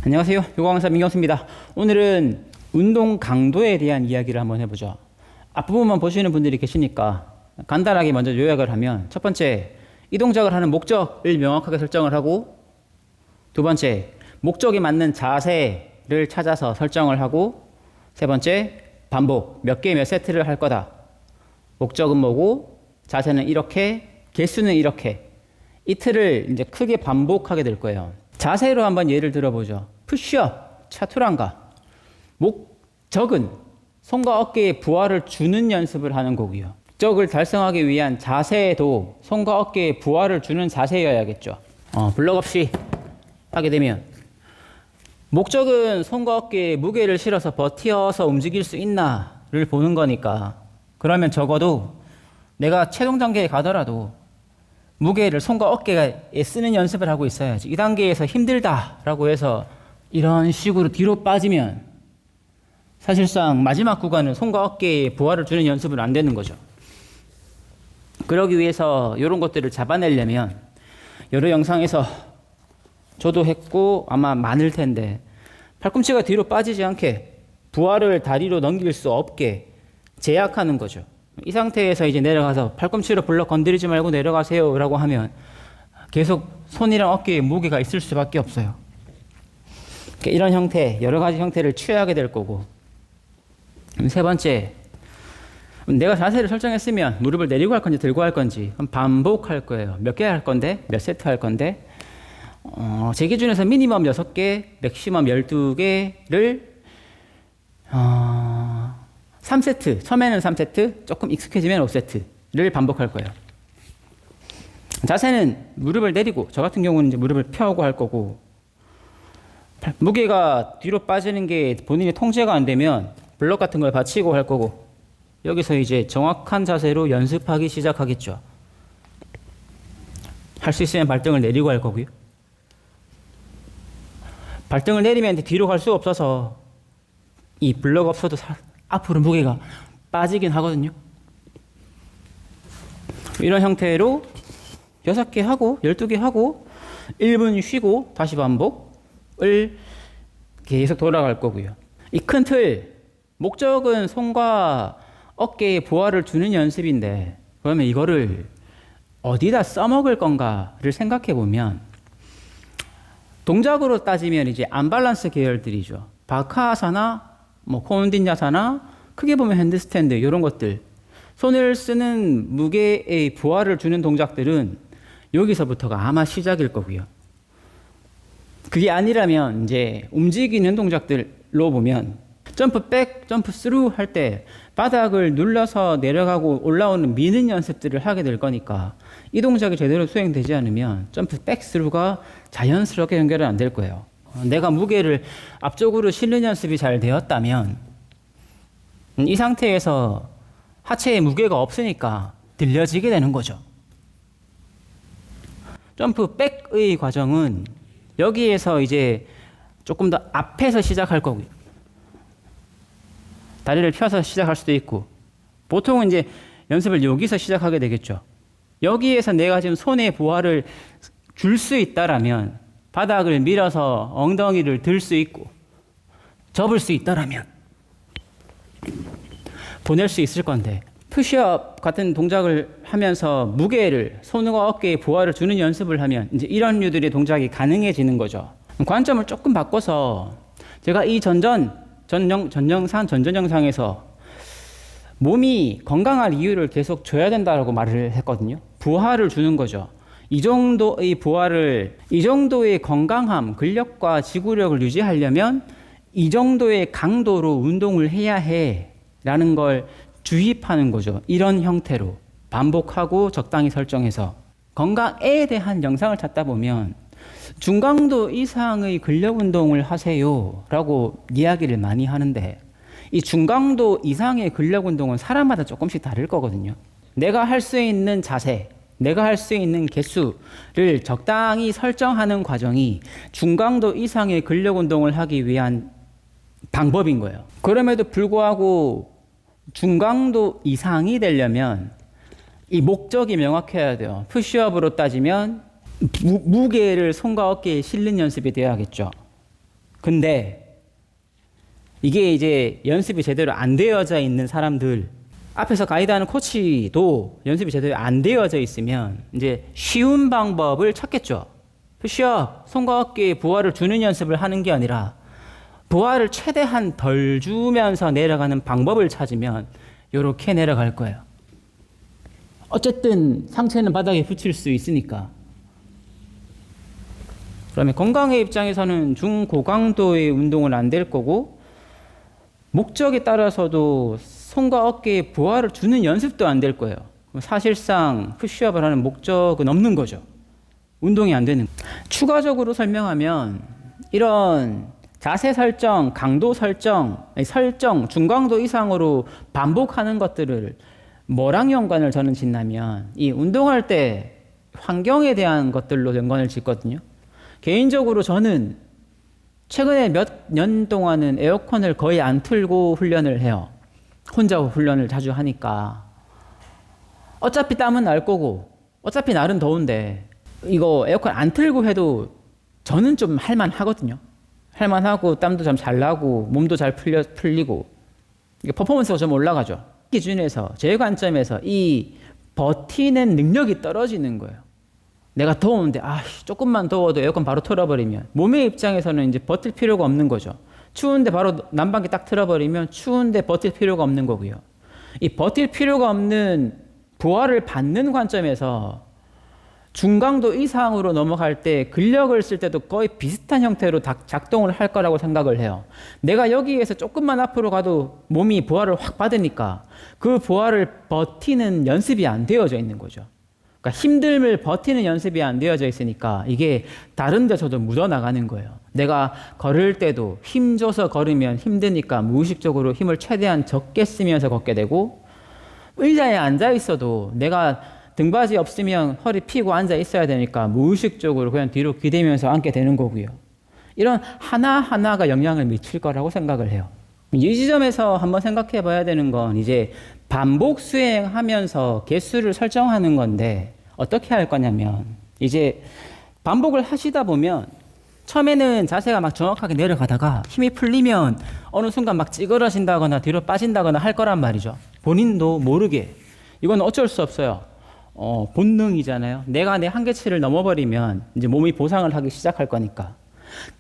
안녕하세요. 요가강사 민경수입니다. 오늘은 운동 강도에 대한 이야기를 한번 해보죠. 앞부분만 보시는 분들이 계시니까 간단하게 먼저 요약을 하면, 첫 번째, 이 동작을 하는 목적을 명확하게 설정을 하고, 두 번째, 목적에 맞는 자세를 찾아서 설정을 하고, 세 번째, 반복, 몇 개 몇 세트를 할 거다. 목적은 뭐고, 자세는 이렇게, 개수는 이렇게. 이 틀을 이제 크게 반복하게 될 거예요. 자세로 한번 예를 들어보죠. 푸시업, 차투랑가. 목적은 손과 어깨에 부하를 주는 연습을 하는 거고요. 목적을 달성하기 위한 자세도 손과 어깨에 부하를 주는 자세여야겠죠. 블럭 없이 하게 되면, 목적은 손과 어깨에 무게를 실어서 버텨서 움직일 수 있나를 보는 거니까, 그러면 적어도 내가 최종 단계에 가더라도 무게를 손과 어깨에 쓰는 연습을 하고 있어야지. 이 단계에서 힘들다라고 해서 이런 식으로 뒤로 빠지면 사실상 마지막 구간은 손과 어깨에 부하를 주는 연습은 안 되는 거죠. 그러기 위해서 이런 것들을 잡아내려면, 여러 영상에서 저도 했고 아마 많을 텐데, 팔꿈치가 뒤로 빠지지 않게 부하를 다리로 넘길 수 없게 제약하는 거죠. 이 상태에서 이제 내려가서 팔꿈치로 블럭 건드리지 말고 내려가세요 라고 하면 계속 손이랑 어깨에 무게가 있을 수밖에 없어요. 이런 형태, 여러 가지 형태를 취하게 될 거고, 세 번째, 내가 자세를 설정했으면 무릎을 내리고 할 건지 들고 할 건지 반복할 거예요. 몇 개 할 건데, 몇 세트 할 건데, 제 기준에서 미니멈 6개, 맥시멈 12개를 3세트, 처음에는 3세트, 조금 익숙해지면 5세트를 반복할 거예요. 자세는 무릎을 내리고, 저 같은 경우는 이제 무릎을 펴고 할 거고, 무게가 뒤로 빠지는 게 본인이 통제가 안 되면 블럭 같은 걸 받치고 할 거고, 여기서 이제 정확한 자세로 연습하기 시작하겠죠. 할 수 있으면 발등을 내리고 할 거고요. 발등을 내리면 뒤로 갈 수 없어서 이 블럭 없어도 앞으로 무게가 빠지긴 하거든요. 이런 형태로 6개 하고 12개 하고 1분 쉬고 다시 반복을 계속 돌아갈 거고요. 이 큰 틀, 목적은 손과 어깨에 부하를 주는 연습인데, 그러면 이거를 어디다 써먹을 건가를 생각해 보면, 동작으로 따지면 이제 안밸런스 계열들이죠. 바카아사나, 코운딘야사나, 크게 보면 핸드스탠드, 이런 것들. 손을 쓰는 무게에 부하를 주는 동작들은 여기서부터가 아마 시작일 거고요. 그게 아니라면 이제 움직이는 동작들로 보면, 점프 백, 점프 스루 할 때 바닥을 눌러서 내려가고 올라오는 미는 연습들을 하게 될 거니까, 이 동작이 제대로 수행되지 않으면 점프 백 스루가 자연스럽게 연결은 안 될 거예요. 내가 무게를 앞쪽으로 실는 연습이 잘 되었다면, 이 상태에서 하체에 무게가 없으니까 들려지게 되는 거죠. 점프 백의 과정은 여기에서 이제 조금 더 앞에서 시작할 거고요. 다리를 펴서 시작할 수도 있고, 보통은 이제 연습을 여기서 시작하게 되겠죠. 여기에서 내가 지금 손에 부하를 줄 수 있다라면, 바닥을 밀어서 엉덩이를 들 수 있고 접을 수 있다라면 보낼 수 있을 건데, 푸시업 같은 동작을 하면서 무게를 손과 어깨에 부하를 주는 연습을 하면 이제 이런 류들의 동작이 가능해지는 거죠. 관점을 조금 바꿔서, 제가 이 전 영상에서 몸이 건강할 이유를 계속 줘야 된다고 말을 했거든요. 부하를 주는 거죠. 이 정도의 부하를, 이 정도의 건강함, 근력과 지구력을 유지하려면 이 정도의 강도로 운동을 해야 해 라는 걸 주입하는 거죠. 이런 형태로 반복하고 적당히 설정해서. 건강에 대한 영상을 찾다 보면 중강도 이상의 근력 운동을 하세요 라고 이야기를 많이 하는데, 이 중강도 이상의 근력 운동은 사람마다 조금씩 다를 거거든요. 내가 할 수 있는 자세, 내가 할 수 있는 개수를 적당히 설정하는 과정이 중강도 이상의 근력 운동을 하기 위한 방법인 거예요. 그럼에도 불구하고 중강도 이상이 되려면 이 목적이 명확해야 돼요. 푸시업으로 따지면 무게를 손과 어깨에 실는 연습이 되어야겠죠. 근데 이게 이제 연습이 제대로 안 되어져 있는 사람들, 앞에서 가이드하는 코치도 연습이 제대로 안 되어져 있으면 이제 쉬운 방법을 찾겠죠. 푸시업, 손과 어깨에 부하를 주는 연습을 하는 게 아니라 부하를 최대한 덜 주면서 내려가는 방법을 찾으면 이렇게 내려갈 거예요. 어쨌든 상체는 바닥에 붙일 수 있으니까. 그러면 건강의 입장에서는 중고강도의 운동은 안 될 거고, 목적에 따라서도 손과 어깨에 부하를 주는 연습도 안 될 거예요. 사실상 푸시업을 하는 목적은 없는 거죠. 운동이 안 되는. 추가적으로 설명하면 이런 자세 설정, 강도 설정, 중강도 이상으로 반복하는 것들을 뭐랑 연관을 저는 짓냐면 이 운동할 때 환경에 대한 것들로 연관을 짓거든요. 개인적으로 저는 최근에 몇 년 동안은 에어컨을 거의 안 틀고 훈련을 해요. 혼자 훈련을 자주 하니까. 어차피 땀은 날 거고, 어차피 날은 더운데, 이거 에어컨 안 틀고 해도 저는 좀 할만하거든요. 할만하고, 땀도 좀 잘 나고, 몸도 잘 풀리고, 이게 퍼포먼스가 좀 올라가죠. 기준에서, 제 관점에서 이 버티는 능력이 떨어지는 거예요. 내가 더운데 조금만 더워도 에어컨 바로 틀어버리면 몸의 입장에서는 이제 버틸 필요가 없는 거죠. 추운데 바로 난방기 딱 틀어버리면 추운데 버틸 필요가 없는 거고요. 이 버틸 필요가 없는 부하를 받는 관점에서 중강도 이상으로 넘어갈 때 근력을 쓸 때도 거의 비슷한 형태로 작동을 할 거라고 생각을 해요. 내가 여기에서 조금만 앞으로 가도 몸이 부하를 확 받으니까 그 부하를 버티는 연습이 안 되어져 있는 거죠. 그러니까 힘듦을 버티는 연습이 안 되어져 있으니까 이게 다른 데서도 묻어나가는 거예요. 내가 걸을 때도 힘줘서 걸으면 힘드니까 무의식적으로 힘을 최대한 적게 쓰면서 걷게 되고, 의자에 앉아 있어도 내가 등받이 없으면 허리 펴고 앉아 있어야 되니까 무의식적으로 그냥 뒤로 기대면서 앉게 되는 거고요. 이런 하나하나가 영향을 미칠 거라고 생각을 해요. 이 지점에서 한번 생각해 봐야 되는 건 이제 반복 수행하면서 개수를 설정하는 건데, 어떻게 할 거냐면 이제 반복을 하시다 보면 처음에는 자세가 막 정확하게 내려가다가 힘이 풀리면 어느 순간 막 찌그러진다거나 뒤로 빠진다거나 할 거란 말이죠. 본인도 모르게. 이건 어쩔 수 없어요. 본능이잖아요. 내가 내 한계치를 넘어버리면 이제 몸이 보상을 하기 시작할 거니까.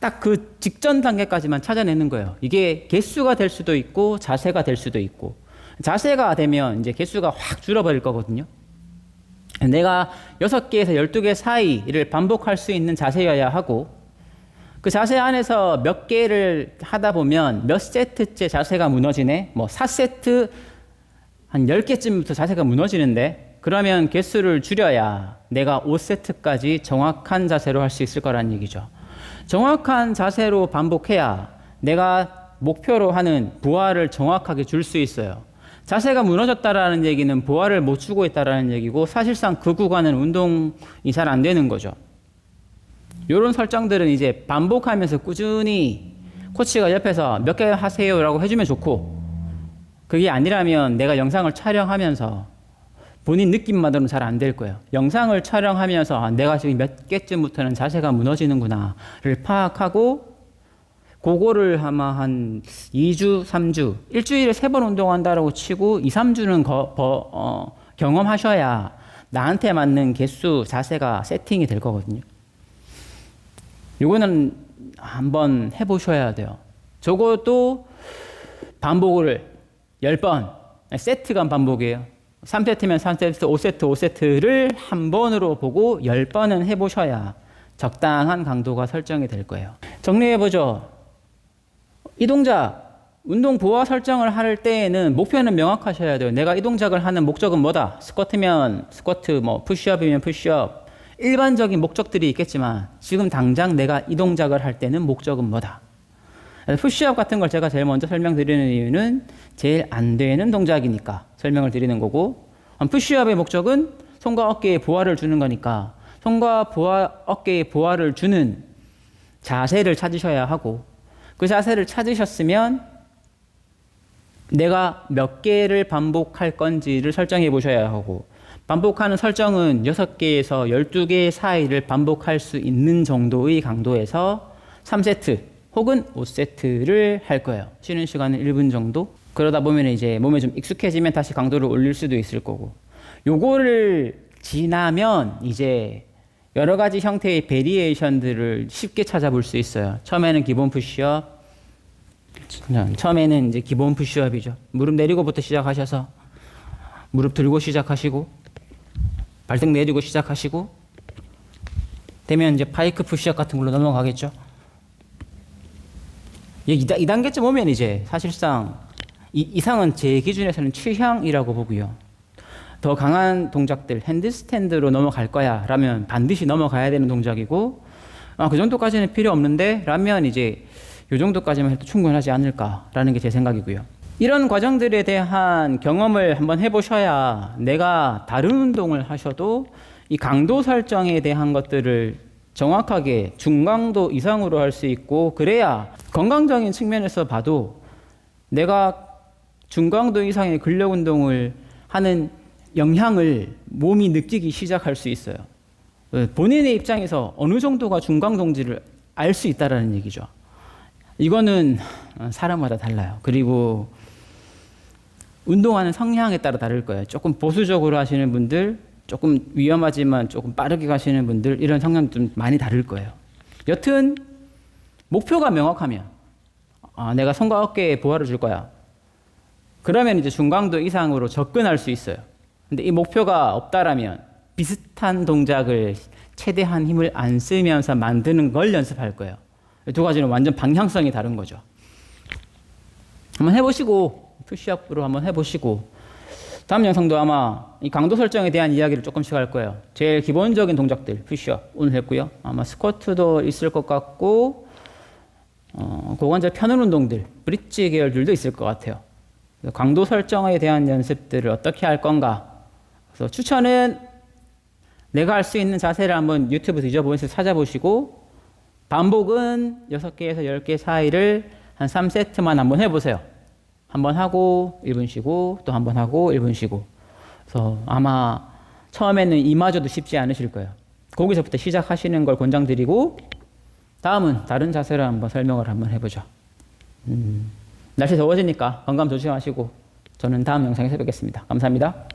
딱 그 직전 단계까지만 찾아내는 거예요. 이게 개수가 될 수도 있고 자세가 될 수도 있고, 자세가 되면 이제 개수가 확 줄어버릴 거거든요. 내가 6개에서 12개 사이를 반복할 수 있는 자세여야 하고, 그 자세 안에서 몇 개를 하다 보면 몇 세트째 자세가 무너지네? 뭐 4세트 한 10개쯤부터 자세가 무너지는데, 그러면 개수를 줄여야 내가 5세트까지 정확한 자세로 할 수 있을 거라는 얘기죠. 정확한 자세로 반복해야 내가 목표로 하는 부하를 정확하게 줄 수 있어요. 자세가 무너졌다라는 얘기는 부하를 못 주고 있다라는 얘기고, 사실상 그 구간은 운동이 잘 안 되는 거죠. 이런 설정들은 이제 반복하면서 꾸준히 코치가 옆에서 몇 개 하세요라고 해주면 좋고, 그게 아니라면 내가 영상을 촬영하면서 본인 느낌만으로는 잘 안 될 거예요. 영상을 촬영하면서 내가 지금 몇 개쯤부터는 자세가 무너지는구나를 파악하고, 그거를 아마 한 2주, 3주, 일주일에 3번 운동한다라고 치고 2, 3주는 경험하셔야 나한테 맞는 개수, 자세가 세팅이 될 거거든요. 이거는 한번 해보셔야 돼요. 적어도 반복을 10번, 세트간 반복이에요. 3세트면 3세트, 5세트, 5세트를 한 번으로 보고 10번은 해보셔야 적당한 강도가 설정이 될 거예요. 정리해보죠. 이 동작, 운동 부하 설정을 할 때에는 목표는 명확하셔야 돼요. 내가 이 동작을 하는 목적은 뭐다? 스쿼트면 스쿼트, 푸시업이면 푸시업. 일반적인 목적들이 있겠지만 지금 당장 내가 이 동작을 할 때는 목적은 뭐다? 푸시업 같은 걸 제가 제일 먼저 설명드리는 이유는 제일 안 되는 동작이니까 설명을 드리는 거고, 푸시업의 목적은 손과 어깨에 부하를 주는 거니까 손과 어깨에 부하를 주는 자세를 찾으셔야 하고, 그 자세를 찾으셨으면 내가 몇 개를 반복할 건지를 설정해 보셔야 하고, 반복하는 설정은 6개에서 12개 사이를 반복할 수 있는 정도의 강도에서 3세트, 혹은 5세트를 할 거예요. 쉬는 시간은 1분 정도. 그러다 보면 이제 몸에 좀 익숙해지면 다시 강도를 올릴 수도 있을 거고. 요거를 지나면 이제 여러 가지 형태의 베리에이션들을 쉽게 찾아볼 수 있어요. 처음에는 기본 푸시업. 처음에는 이제 기본 푸시업이죠. 무릎 내리고부터 시작하셔서 무릎 들고 시작하시고 발등 내리고 시작하시고 되면 이제 파이크 푸시업 같은 걸로 넘어가겠죠. 이 단계쯤 오면 이제 사실상 이상은 제 기준에서는 취향이라고 보고요. 더 강한 동작들, 핸드스탠드로 넘어갈 거야 라면 반드시 넘어가야 되는 동작이고, 그 정도까지는 필요 없는데 라면 이제 이 정도까지만 해도 충분하지 않을까라는 게 제 생각이고요. 이런 과정들에 대한 경험을 한번 해보셔야 내가 다른 운동을 하셔도 이 강도 설정에 대한 것들을 정확하게 중강도 이상으로 할 수 있고, 그래야 건강적인 측면에서 봐도 내가 중강도 이상의 근력 운동을 하는 영향을 몸이 느끼기 시작할 수 있어요. 본인의 입장에서 어느 정도가 중강도인지를 알 수 있다는 얘기죠. 이거는 사람마다 달라요. 그리고 운동하는 성향에 따라 다를 거예요. 조금 보수적으로 하시는 분들, 조금 위험하지만 조금 빠르게 가시는 분들, 이런 성향이 좀 많이 다를 거예요. 여튼 목표가 명확하면 내가 손과 어깨에 부하를 줄 거야. 그러면 이제 중강도 이상으로 접근할 수 있어요. 근데 이 목표가 없다라면 비슷한 동작을 최대한 힘을 안 쓰면서 만드는 걸 연습할 거예요. 이 두 가지는 완전 방향성이 다른 거죠. 한번 해보시고 푸시업으로 한번 해보시고, 다음 영상도 아마 이 강도 설정에 대한 이야기를 조금씩 할 거예요. 제일 기본적인 동작들 푸시업 오늘 했고요. 아마 스쿼트도 있을 것 같고, 고관절 펴는 운동들, 브릿지 계열들도 있을 것 같아요. 강도 설정에 대한 연습들을 어떻게 할 건가. 그래서 추천은 내가 할 수 있는 자세를 한번 유튜브 뒤져보면서 찾아보시고, 반복은 6개에서 10개 사이를 한 3세트만 한번 해보세요. 한번 하고 1분 쉬고 또 한번 하고 1분 쉬고. 그래서 아마 처음에는 이마저도 쉽지 않으실 거예요. 거기서부터 시작하시는 걸 권장드리고, 다음은 다른 자세를 한번 설명을 한번 해보죠. 날씨 더워지니까 건강 조심하시고 저는 다음 영상에서 뵙겠습니다. 감사합니다.